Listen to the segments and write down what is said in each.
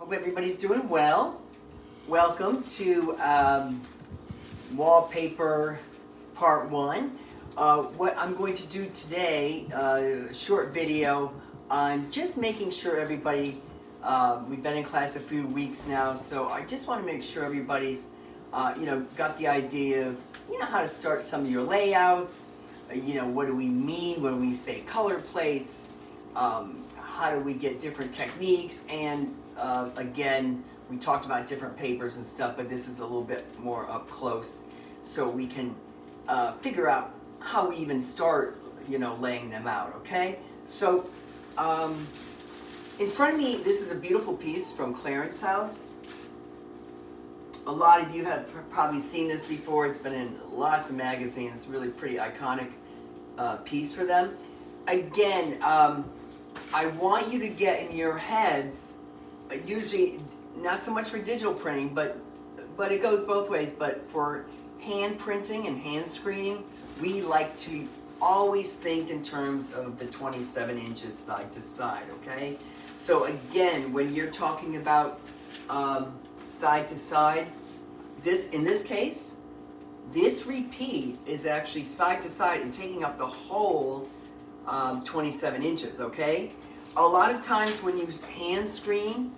Hope everybody's doing well. Welcome to Wallpaper Part 1. What I'm going to do today, a short video on just making sure everybody, we've been in class a few weeks now, so I just want to make sure everybody's got the idea of, how to start some of your layouts, what do we mean when we say color plates, how do we get different techniques, and again, we talked about different papers and stuff, but this is a little bit more up close, so we can figure out how we even start, laying them out, okay? So, in front of me, this is a beautiful piece from Clarence House. A lot of you have probably seen this before. It's been in lots of magazines. It's a really pretty iconic piece for them. Again, I want you to get in your heads, usually not so much for digital printing, but it goes both ways, but for hand printing and hand screening, we like to always think in terms of the 27 inches side to side, okay? So again, when you're talking about side to side, in this case, this repeat is actually side to side and taking up the whole 27 inches, okay? A lot of times when you hand screen,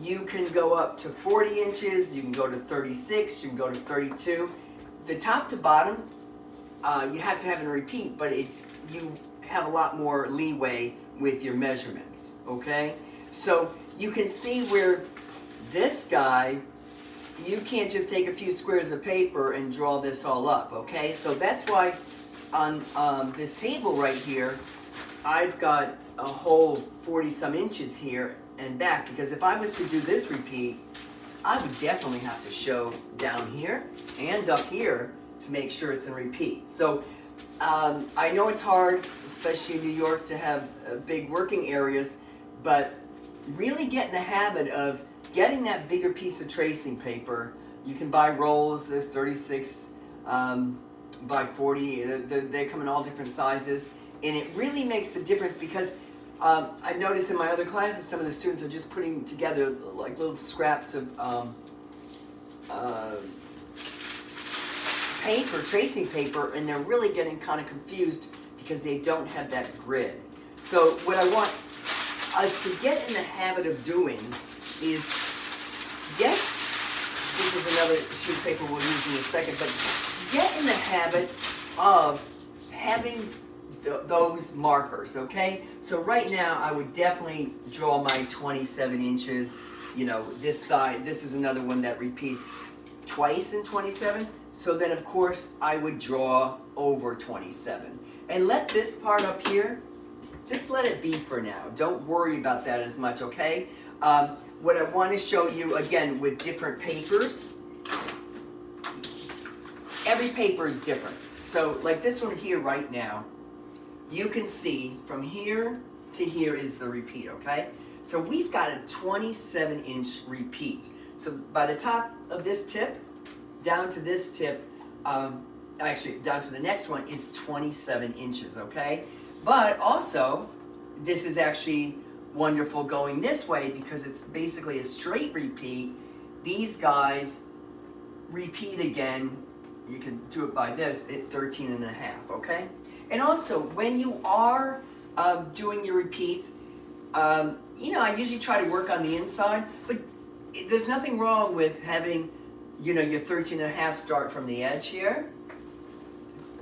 you can go up to 40 inches, you can go to 36, you can go to 32. The top to bottom, you have to have a repeat, but you have a lot more leeway with your measurements, okay? So you can see where this guy, you can't just take a few squares of paper and draw this all up, okay? So that's why on this table right here, I've got a whole 40-some inches here and back, because if I was to do this repeat, I would definitely have to show down here and up here to make sure it's in repeat. So I know it's hard, especially in New York, to have big working areas, but really get in the habit of getting that bigger piece of tracing paper. You can buy rolls, they're 36 by 40, they come in all different sizes, and it really makes a difference because I've noticed in my other classes, some of the students are just putting together like little scraps of paper, tracing paper, and they're really getting kind of confused because they don't have that grid. So what I want us to get in the habit of doing is this is another sheet of paper we'll use in a second, but get in the habit of having those markers, okay? So right now I would definitely draw my 27 inches, this side. This is another one that repeats twice in 27. So then of course I would draw over 27. And let this part up here, just let it be for now. Don't worry about that as much, okay? What I want to show you, again, with different papers, every paper is different. So like this one here right now, you can see from here to here is the repeat, okay? So we've got a 27-inch repeat. So by the top of this tip, down to this tip, actually down to the next one, it's 27 inches, okay? But also, this is actually wonderful going this way because it's basically a straight repeat. These guys repeat again. You can do it by this at 13 and a half, okay? And also, when you are doing your repeats, I usually try to work on the inside, but there's nothing wrong with having, your 13 and a half start from the edge here,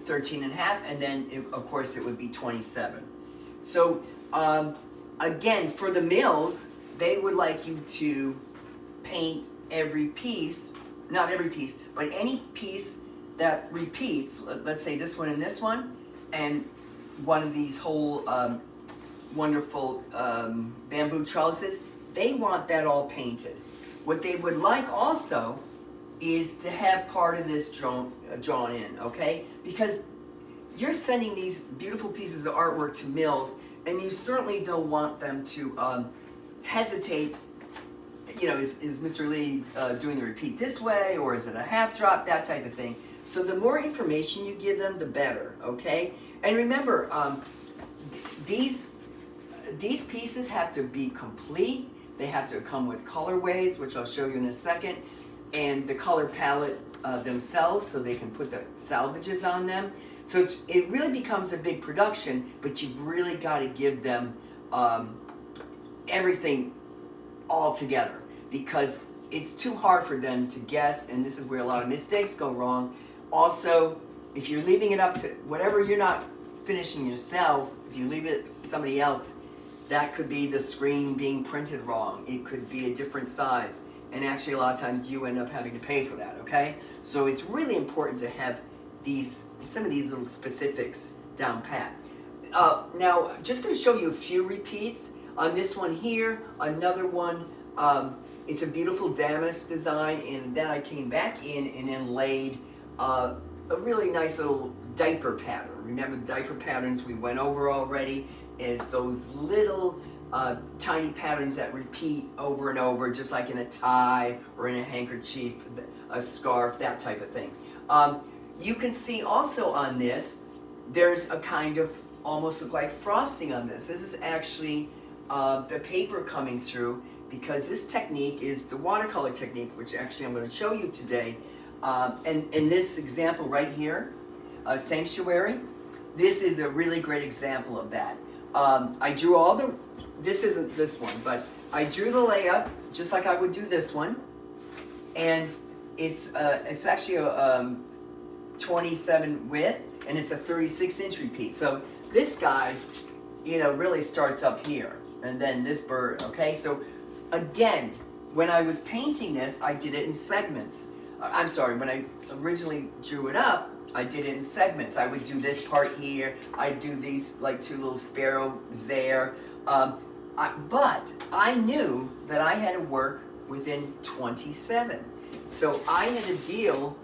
13 and a half, and then, of course, it would be 27. So, again, for the mills, they would like you to paint every piece, not every piece, but any piece that repeats, let's say this one and this one, and one of these whole wonderful bamboo trellises, they want that all painted. What they would like also is to have part of this drawn in, okay? Because you're sending these beautiful pieces of artwork to mills, and you certainly don't want them to hesitate, is Mr. Lee doing the repeat this way, or is it a half drop, that type of thing. So the more information you give them, the better, okay? And remember, these pieces have to be complete. They have to come with colorways, which I'll show you in a second, and the color palette themselves, so they can put the salvages on them. So it really becomes a big production, but you've really got to give them everything all together, because it's too hard for them to guess, and this is where a lot of mistakes go wrong. Also, if you're leaving it up to whatever you're not finishing yourself, if you leave it to somebody else, that could be the screen being printed wrong. It could be a different size, and actually a lot of times you end up having to pay for that, okay? So it's really important to have some of these little specifics down pat. Now, just going to show you a few repeats. On this one here, another one, it's a beautiful damask design, and then I came back in and inlaid a really nice little diaper pattern. Remember the diaper patterns we went over already? Is those little tiny patterns that repeat over and over, just like in a tie or in a handkerchief, a scarf, that type of thing. You can see also on this, there's a kind of almost look like frosting on this. This is actually the paper coming through, because this technique is the watercolor technique, which actually I'm going to show you today. And in this example right here, Sanctuary, this is a really great example of that. I drew all the, this isn't this one, but I drew the layup just like I would do this one, and it's actually a 27 width, and it's a 36-inch repeat. So this guy, you know, really starts up here, and then this bird, okay? So again, when I was painting this, I did it in segments. I'm sorry, when I originally drew it up, I did it in segments. I would do this part here, I'd do these like two little sparrows there. But I knew that I had to work within 27. So I had to deal,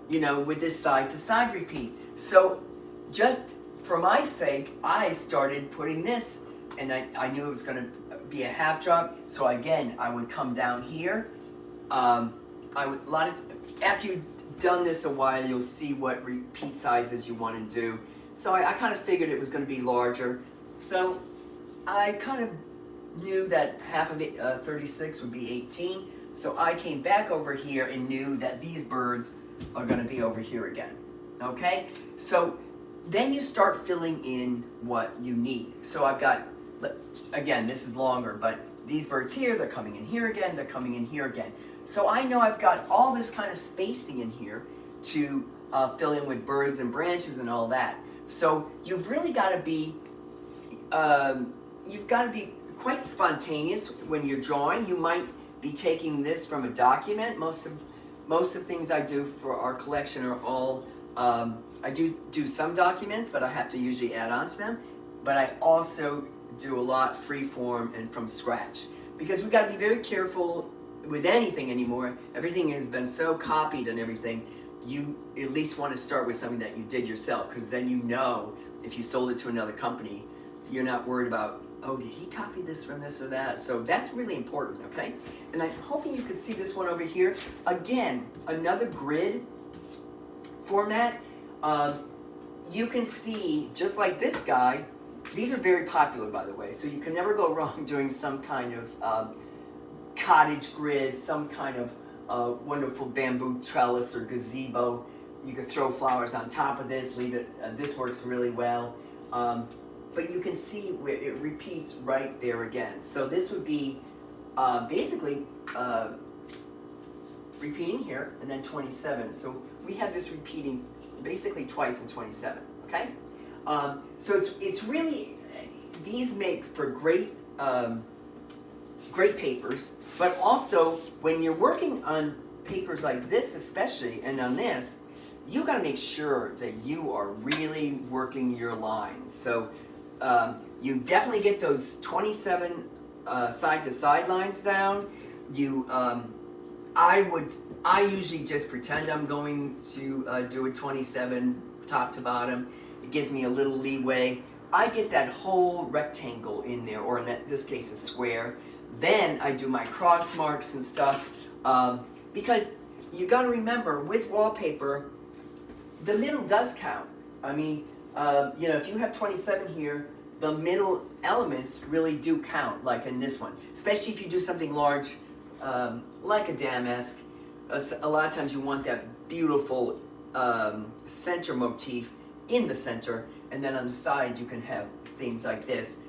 you know, with this side-to-side repeat. So just for my sake, I started putting this, and I knew it was going to be a half drop. So again, I would come down here. After you've done this a while, you'll see what repeat sizes you want to do. So I kind of figured it was going to be larger. So I kind of knew that half of it, 36 would be 18. So I came back over here and knew that these birds are going to be over here again. Okay? So then you start filling in what you need. So I've got, again, this is longer, but these birds here, they're coming in here again, they're coming in here again. So I know I've got all this kind of spacing in here to fill in with birds and branches and all that. So you've really got to be, quite spontaneous when you're drawing. You might be taking this from a document. Most of things I do for our collection are all, I do some documents, but I have to usually add on to them. But I also do a lot free form and from scratch, because we've got to be very careful with anything anymore. Everything has been so copied and everything. You at least want to start with something that you did yourself, because then you know if you sold it to another company, you're not worried about, oh, did he copy this from this or that? So that's really important, okay? And I'm hoping you could see this one over here. Again, another grid format. You can see, just like this guy, these are very popular, by the way, so you can never go wrong doing some kind of cottage grid, some kind of wonderful bamboo trellis or gazebo. You could throw flowers on top of this, leave it, this works really well. But you can see where it repeats right there again. So this would be basically repeating here and then 27. So we have this repeating basically twice in 27, okay? So it's really, these make for great, great papers, but also when you're working on papers like this especially, and on this, you gotta make sure that you are really working your lines. So you definitely get those 27 side-to-side lines down. I usually just pretend I'm going to do a 27 top to bottom. It gives me a little leeway. I get that whole rectangle in there, or in this case a square. Then I do my cross marks and stuff, because you got to remember, with wallpaper, the middle does count. I mean, you know, if you have 27 here, the middle elements really do count, like in this one. Especially if you do something large, like a damask. A lot of times you want that beautiful center motif in the center, and then on the side you can have things like this,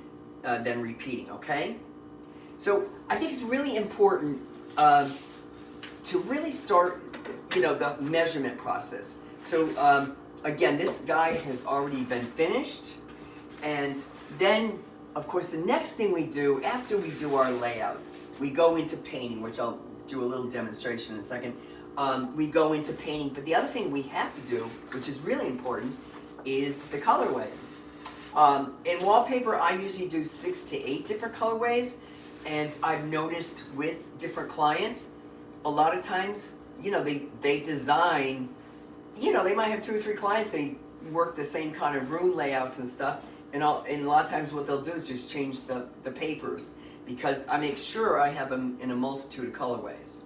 then repeating, okay? So I think it's really important to really start, the measurement process. So again, this guy has already been finished, and then, of course, the next thing we do after we do our layouts, we go into painting, which I'll do a little demonstration in a second. We go into painting, but the other thing we have to do, which is really important, is the colorways. In wallpaper, I usually do 6 to 8 different colorways, and I've noticed with different clients, a lot of times, they design, they might have 2 or 3 clients, they work the same kind of room layouts and stuff, and a lot of times what they'll do is just change the papers, because I make sure I have them in a multitude of colorways,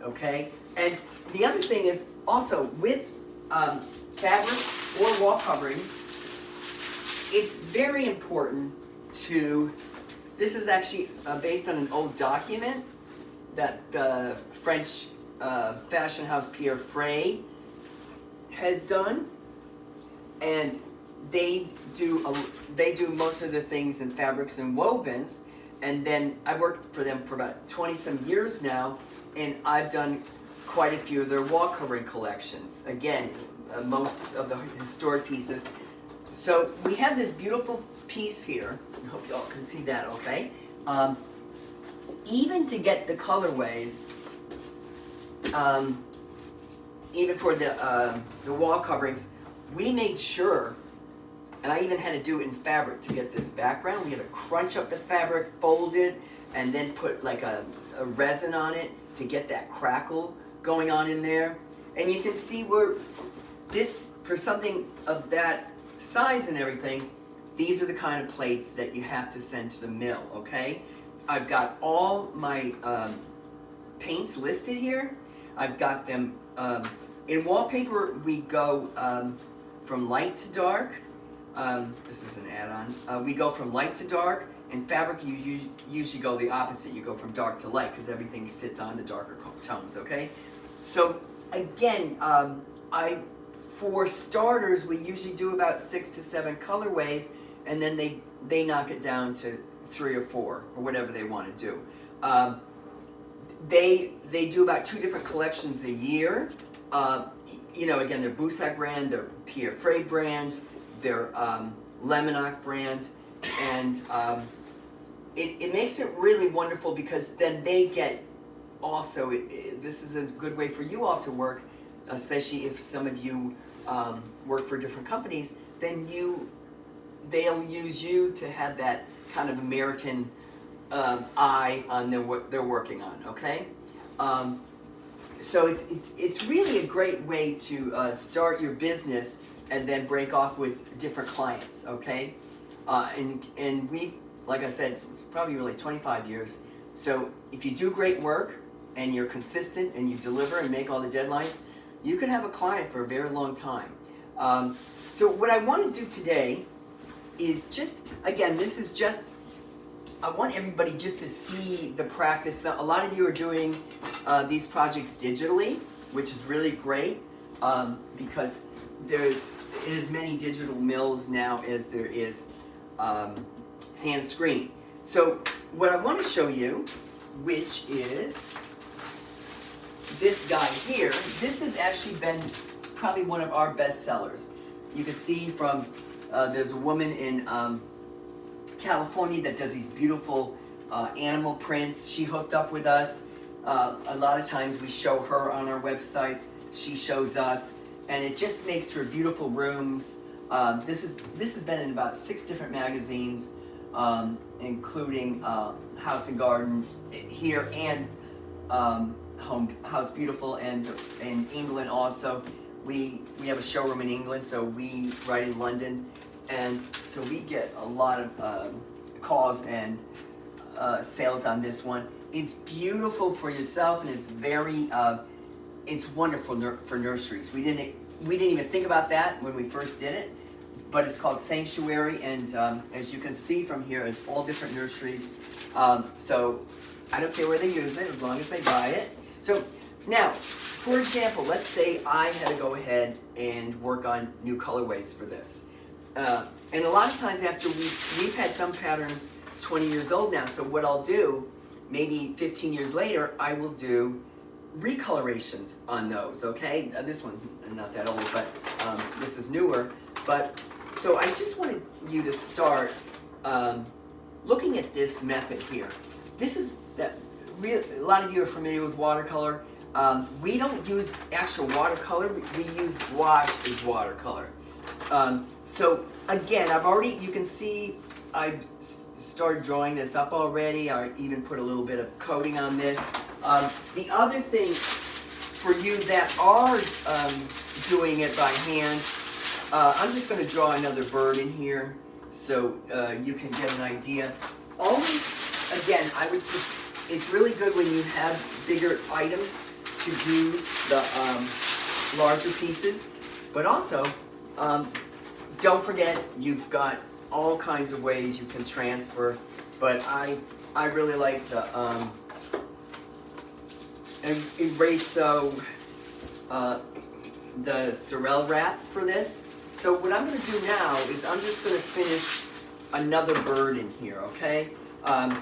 okay? And the other thing is also with fabrics or wall coverings, it's very important to, this is actually based on an old document that the French fashion house Pierre Frey has done, and they do most of the things in fabrics and wovens, and then I've worked for them for about 20 some years now, and I've done quite a few of their wall covering collections. Again, most of the historic pieces. So we have this beautiful piece here. I hope y'all can see that, okay? Even to get the colorways, even for the wall coverings, we made sure, and I even had to do it in fabric to get this background. We had to crunch up the fabric, fold it, and then put like a resin on it to get that crackle going on in there. And you can see where this, for something of that size and everything, these are the kind of plates that you have to send to the mill, okay? I've got all my paints listed here. I've got them, in wallpaper we go from light to dark. This is an add-on. We go from light to dark. In fabric you usually go the opposite. You go from dark to light because everything sits on the darker tones, okay? So again, for starters, we usually do about 6 to 7 colorways, and then they knock it down to 3 or 4, or whatever they want to do. They do about 2 different collections a year. Again, their Boussac brand, their Pierre Frey brand, their Lemonac brand, and it makes it really wonderful because then they get also, this is a good way for you all to work, especially if some of you work for different companies, then they'll use you to have that kind of American eye on what they're working on, okay? So it's really a great way to start your business and then break off with different clients, okay? And we, like I said, it's probably really 25 years. So if you do great work and you're consistent and you deliver and make all the deadlines, you can have a client for a very long time. So what I want to do today is just, again, this is just, I want everybody just to see the practice. A lot of you are doing these projects digitally, which is really great because there's as many digital mills now as there is hand screen. So what I want to show you, which is this guy here, this has actually been probably one of our best sellers. You can see from, there's a woman in California that does these beautiful animal prints. She hooked up with us. A lot of times we show her on our websites, she shows us, and it just makes for beautiful rooms. This has been in about 6 different magazines, including House and Garden here and House Beautiful, and in England also. We have a showroom in England, so we write in London, and so we get a lot of calls and sales on this one. It's beautiful for yourself, and it's very it's wonderful for nurseries. We didn't even think about that when we first did it, but it's called Sanctuary, and as you can see from here, it's all different nurseries. So I don't care where they use it, as long as they buy it. So now, for example, let's say I had to go ahead and work on new colorways for this. And a lot of times after we've had some patterns 20 years old now, so what I'll do, maybe 15 years later, I will do recolorations on those, okay? This one's not that old, but this is newer. But so I just wanted you to start looking at this method here. This is that a lot of you are familiar with watercolor. We don't use actual watercolor. We use gouache as watercolor. So again, you can see I've started drawing this up already. I even put a little bit of coating on this. The other thing for you that are doing it by hand, I'm just going to draw another bird in here so you can get an idea. Always, again, it's really good when you have bigger items to do the larger pieces, but also don't forget you've got all kinds of ways you can transfer, but I really like the Eraso, the Sorel wrap for this. So what I'm going to do now is I'm just going to finish another bird in here, okay? I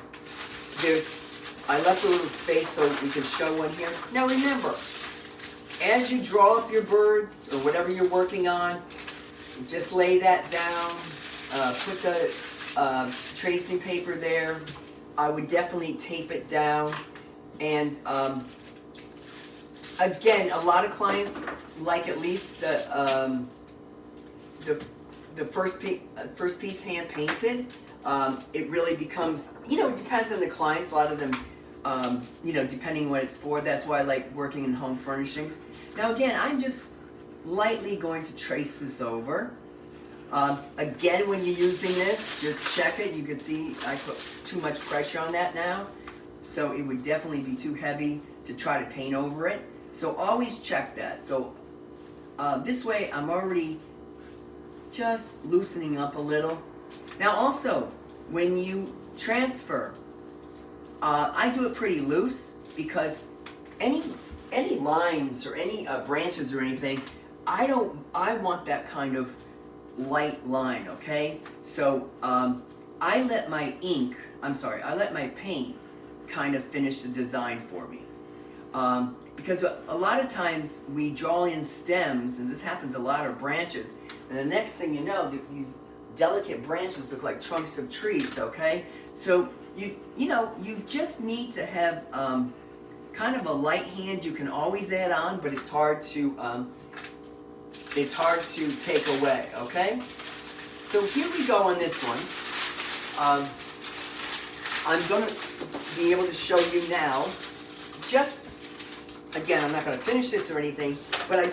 left a little space so we can show one here. Now remember, as you draw up your birds or whatever you're working on, just lay that down, put the tracing paper there. I would definitely tape it down. And again, a lot of clients like at least the first piece hand painted. It really becomes, it depends on the clients. A lot of them, depending what it's for. That's why I like working in home furnishings. Now again, I'm just lightly going to trace this over. Again, when you're using this, just check it. You can see I put too much pressure on that now. So it would definitely be too heavy to try to paint over it. So always check that. So this way I'm already just loosening up a little. Now also, when you transfer, I do it pretty loose because any lines or any branches or anything, I want that kind of light line, okay? So I let my paint kind of finish the design for me. Because a lot of times we draw in stems, and this happens a lot, or branches, and the next thing you know, these delicate branches look like trunks of trees, okay? So you just need to have kind of a light hand. You can always add on, but it's hard to take away, okay? So here we go on this one. I'm going to be able to show you now, just, again, I'm not going to finish this or anything, but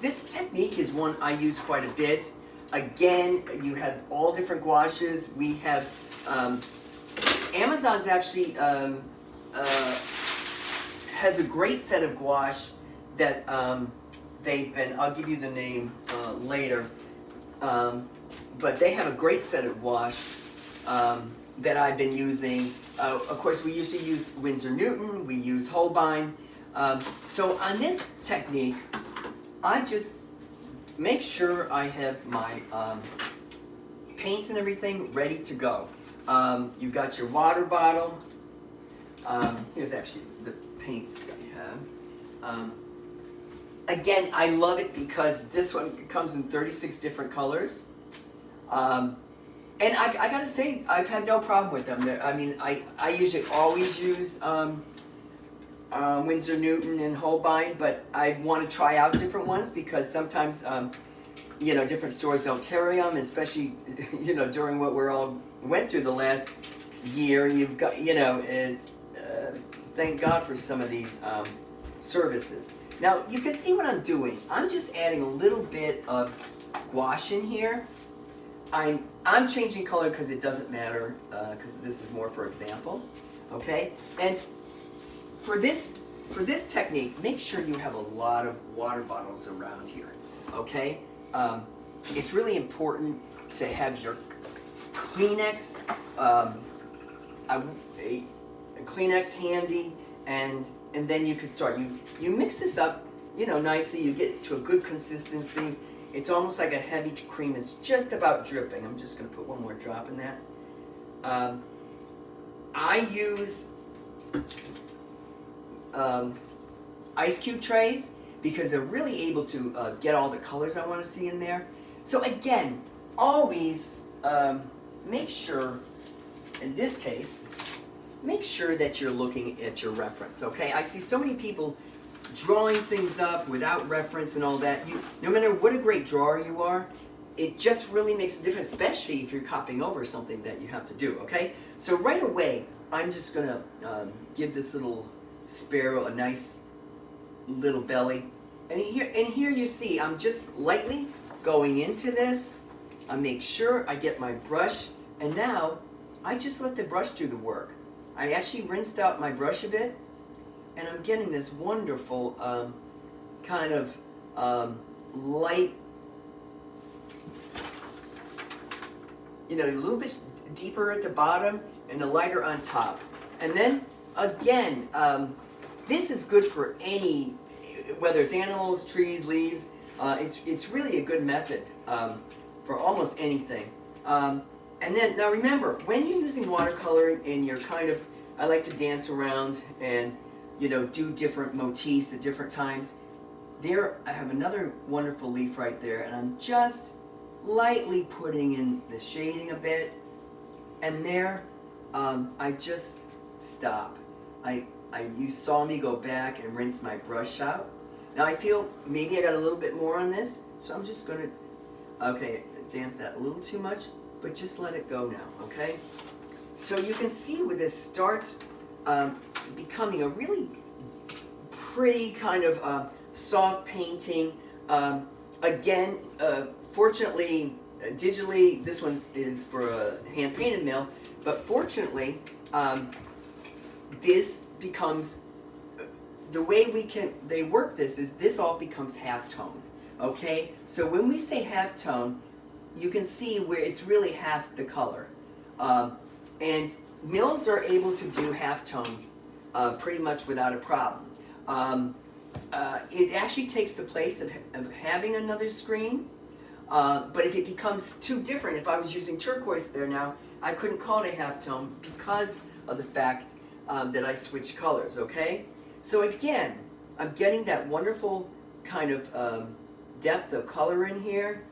this technique is one I use quite a bit. Again, you have all different gouaches. We have, Amazon's actually has a great set of gouache that I'll give you the name later, but they have a great set of gouache that I've been using. Of course, we usually use Winsor Newton, we use Holbein. So on this technique, I just make sure I have my paints and everything ready to go. You've got your water bottle. Here's actually the paints I have. Again, I love it because this one comes in 36 different colors. And I gotta say, I've had no problem with them. I usually always use Winsor Newton and Holbein, but I want to try out different ones because sometimes, different stores don't carry them, especially, during what we're all went through the last year. You've got, it's, thank God for some of these services. Now, you can see what I'm doing. I'm just adding a little bit of gouache in here. I'm changing color because it doesn't matter, because this is more for example, okay? And for this technique, make sure you have a lot of water bottles around here, okay? It's really important to have your Kleenex, a Kleenex handy, and then you can start. You mix this up, you know, nicely. You get to a good consistency. It's almost like a heavy cream. It's just about dripping. I'm just going to put one more drop in that. I use ice cube trays because they're really able to get all the colors I want to see in there. So again, always make sure, in this case, make sure that you're looking at your reference, okay? I see so many people drawing things up without reference and all that. No matter what a great drawer you are, it just really makes a difference, especially if you're copying over something that you have to do, okay? So right away, I'm just gonna give this little sparrow a nice little belly. And here you see, I'm just lightly going into this. I make sure I get my brush, and now I just let the brush do the work. I actually rinsed out my brush a bit, and I'm getting this wonderful kind of light, you know, a little bit deeper at the bottom and a lighter on top. And then again, this is good for any, whether it's animals, trees, leaves. It's really a good method for almost anything. And then, now remember, when you're using watercolor and you're kind of, I like to dance around and, you know, do different motifs at different times. There, I have another wonderful leaf right there, and I'm just lightly putting in the shading a bit. And there, I just stop. You saw me go back and rinse my brush out. Now I feel maybe I got a little bit more on this, so I'm just gonna, okay, damp that a little too much, but just let it go now, okay? So you can see where this starts becoming a really pretty kind of soft painting. Again, fortunately, digitally, this one is for a hand-painted mill, but fortunately, this becomes, the way they work this is this all becomes halftone, okay? So when we say halftone, you can see where it's really half the color. And mills are able to do halftones pretty much without a problem. It actually takes the place of having another screen, but if it becomes too different, if I was using turquoise there now, I couldn't call it a halftone because of the fact that I switched colors, okay? So again, I'm getting that wonderful kind of depth of color in here.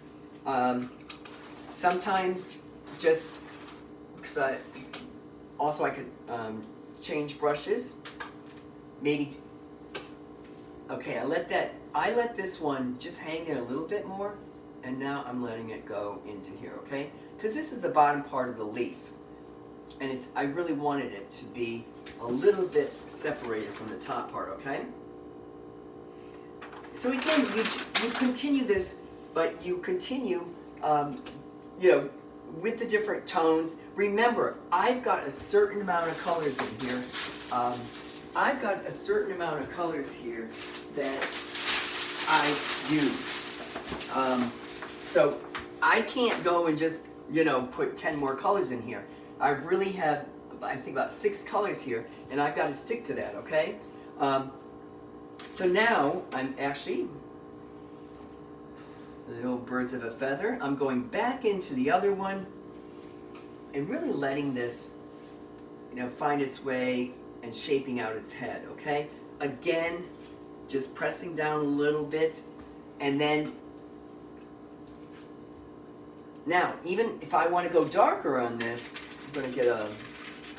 Sometimes just because I could change brushes. Maybe, okay, I let this one just hang there a little bit more, and now I'm letting it go into here, okay? Because this is the bottom part of the leaf, and I really wanted it to be a little bit separated from the top part, okay? So again, you continue this, but you continue, you know, with the different tones. Remember, I've got a certain amount of colors in here. I've got a certain amount of colors here that I used. So I can't go and just, you know, put 10 more colors in here. I really have, I think, about 6 colors here, and I've got to stick to that, okay? So now I'm actually, little birds of a feather, I'm going back into the other one and really letting this, you know, find its way and shaping out its head, okay? Again, just pressing down a little bit, and then, now, even if I want to go darker on this, I'm going to get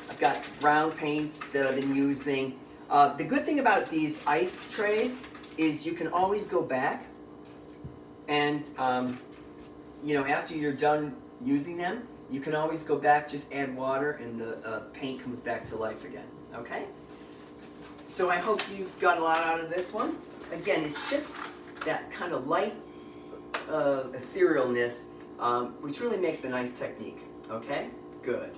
I've got brown paints that I've been using. The good thing about these ice trays is you can always go back and, you know, after you're done using them, you can always go back, just add water, and the paint comes back to life again, okay? So I hope you've got a lot out of this one. Again, it's just that kind of light etherealness, which really makes a nice technique, okay? Good.